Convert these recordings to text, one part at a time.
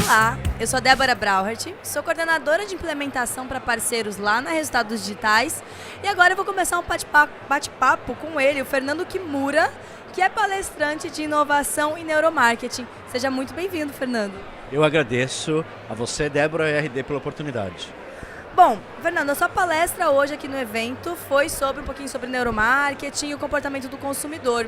Olá, eu sou a Débora Brauhart, sou coordenadora de implementação para parceiros lá na Resultados Digitais e agora eu vou começar um bate-papo com ele, o Fernando Kimura, que é palestrante de inovação e neuromarketing. Seja muito bem-vindo, Fernando. Eu agradeço a você, Débora e a RD, pela oportunidade. Bom, Fernando, a sua palestra hoje aqui no evento foi sobre um pouquinho sobre neuromarketing e o comportamento do consumidor.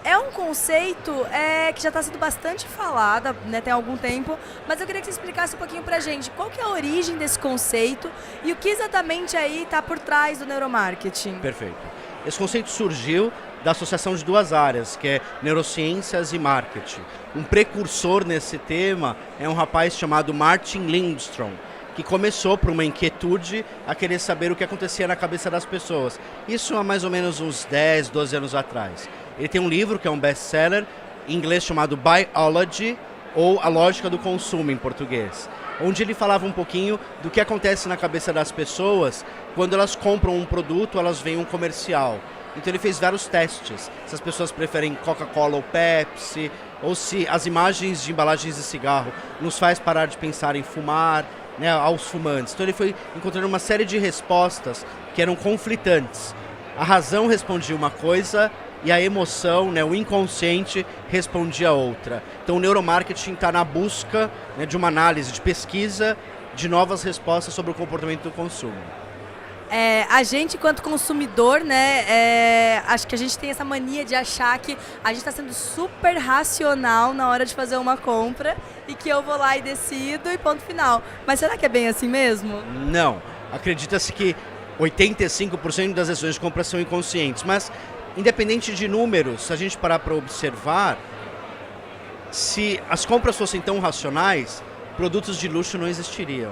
É um conceito que já está sendo bastante falado, né, tem algum tempo, mas eu queria que você explicasse um pouquinho pra gente qual que é a origem desse conceito e o que exatamente aí está por trás do neuromarketing. Perfeito. Esse conceito surgiu da associação de duas áreas, que é neurociências e marketing. Um precursor nesse tema é um rapaz chamado Martin Lindstrom, que começou por uma inquietude a querer saber o que acontecia na cabeça das pessoas. Isso há mais ou menos uns 10, 12 anos atrás. Ele tem um livro que é um best-seller em inglês chamado Biology, ou A Lógica do Consumo em português, onde ele falava um pouquinho do que acontece na cabeça das pessoas quando elas compram um produto, elas veem um comercial. Então ele fez vários testes, se as pessoas preferem Coca-Cola ou Pepsi, ou se as imagens de embalagens de cigarro nos faz parar de pensar em fumar, né, aos fumantes. Então ele foi encontrando uma série de respostas que eram conflitantes. A razão respondia uma coisa e a emoção, né, o inconsciente, respondia outra. Então o neuromarketing está na busca, né, de uma análise, de pesquisa, de novas respostas sobre o comportamento do consumo. A gente, enquanto consumidor, né, acho que a gente tem essa mania de achar que a gente está sendo super racional na hora de fazer uma compra e que eu vou lá e decido e ponto final. Mas será que é bem assim mesmo? Não. Acredita-se que 85% das decisões de compra são inconscientes, mas independente de números, se a gente parar para observar, se as compras fossem tão racionais, produtos de luxo não existiriam,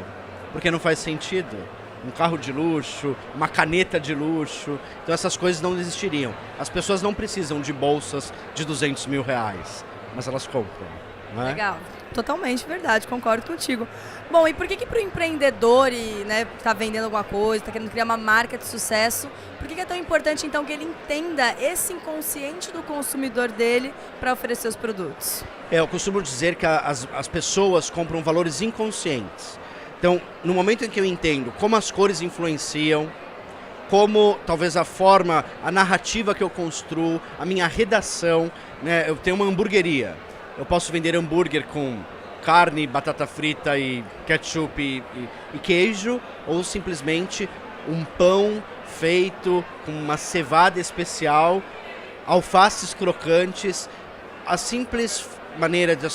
porque não faz sentido. Um carro de luxo, uma caneta de luxo, então essas coisas não existiriam. As pessoas não precisam de bolsas de 200 mil reais, mas elas compram, não é? Legal, totalmente verdade, concordo contigo. Bom, e por que para o empreendedor e, né, está vendendo alguma coisa, está querendo criar uma marca de sucesso, por que é tão importante então que ele entenda esse inconsciente do consumidor dele para oferecer os produtos? Eu costumo dizer que as pessoas compram valores inconscientes. Então, no momento em que eu entendo como as cores influenciam, como talvez a forma, a narrativa que eu construo, a minha redação, né? Eu tenho uma hamburgueria, eu posso vender hambúrguer com carne, batata frita e ketchup e queijo, ou simplesmente um pão feito com uma cevada especial, alfaces crocantes. A simples maneira de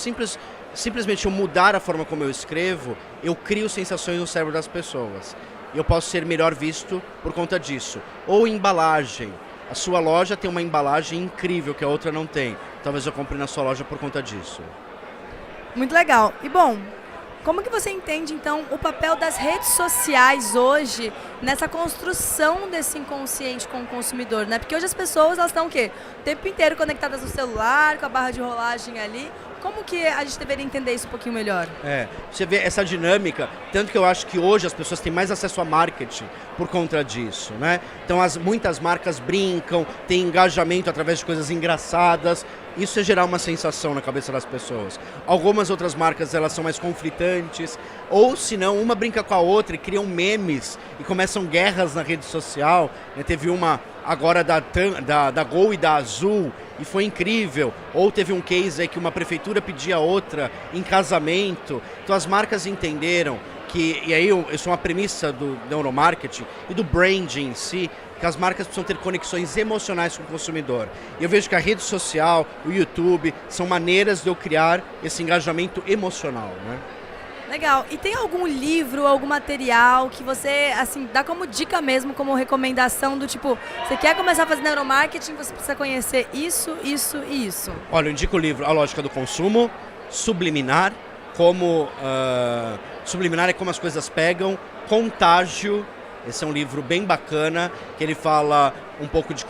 simplesmente eu mudar a forma como eu escrevo, eu crio sensações no cérebro das pessoas. Eu posso ser melhor visto por conta disso. Ou embalagem. A sua loja tem uma embalagem incrível que a outra não tem. Talvez eu compre na sua loja por conta disso. Muito legal. E bom, como que você entende então o papel das redes sociais hoje nessa construção desse inconsciente com o consumidor, né? Porque hoje as pessoas elas estão o quê? O tempo inteiro conectadas no celular, com a barra de rolagem ali. Como que a gente deveria entender isso um pouquinho melhor? Você vê essa dinâmica, tanto que eu acho que hoje as pessoas têm mais acesso a marketing por conta disso, né? Então muitas marcas brincam, têm engajamento através de coisas engraçadas. Isso é gerar uma sensação na cabeça das pessoas. Algumas outras marcas elas são mais conflitantes, ou se não, uma brinca com a outra e criam memes e começam guerras na rede social. Teve uma agora da Gol e da Azul, e foi incrível. Ou teve um case aí que uma prefeitura pedia a outra em casamento. Então as marcas entenderam que, e aí isso é uma premissa do neuromarketing e do branding em si, que as marcas precisam ter conexões emocionais com o consumidor. E eu vejo que a rede social, o YouTube, são maneiras de eu criar esse engajamento emocional, né? Legal. E tem algum livro, algum material que você, assim, dá como dica mesmo, como recomendação do tipo, você quer começar a fazer neuromarketing, você precisa conhecer isso, isso e isso? Olha, eu indico o livro A Lógica do Consumo, Subliminar, Subliminar é como as coisas pegam, Contágio, esse é um livro bem bacana, que ele fala um pouco de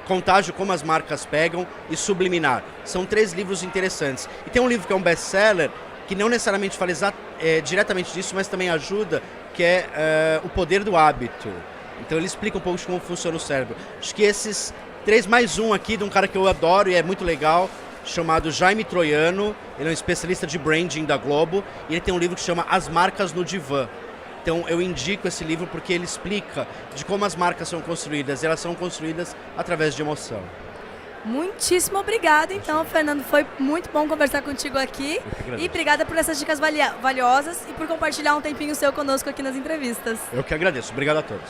Contágio, como as marcas pegam, e Subliminar. São 3 livros interessantes. E tem um livro que é um best-seller, que não necessariamente fala diretamente disso, mas também ajuda, que é O Poder do Hábito. Então ele explica um pouco de como funciona o cérebro. Acho que esses 3 mais um aqui, de um cara que eu adoro e é muito legal, chamado Jaime Troiano, ele é um especialista de branding da Globo, e ele tem um livro que chama As Marcas no Divã. Então eu indico esse livro porque ele explica de como as marcas são construídas, e elas são construídas através de emoção. Muitíssimo obrigada, então, Fernando. Foi muito bom conversar contigo aqui. E obrigada por essas dicas valiosas e por compartilhar um tempinho seu conosco aqui nas entrevistas. Eu que agradeço. Obrigado a todos.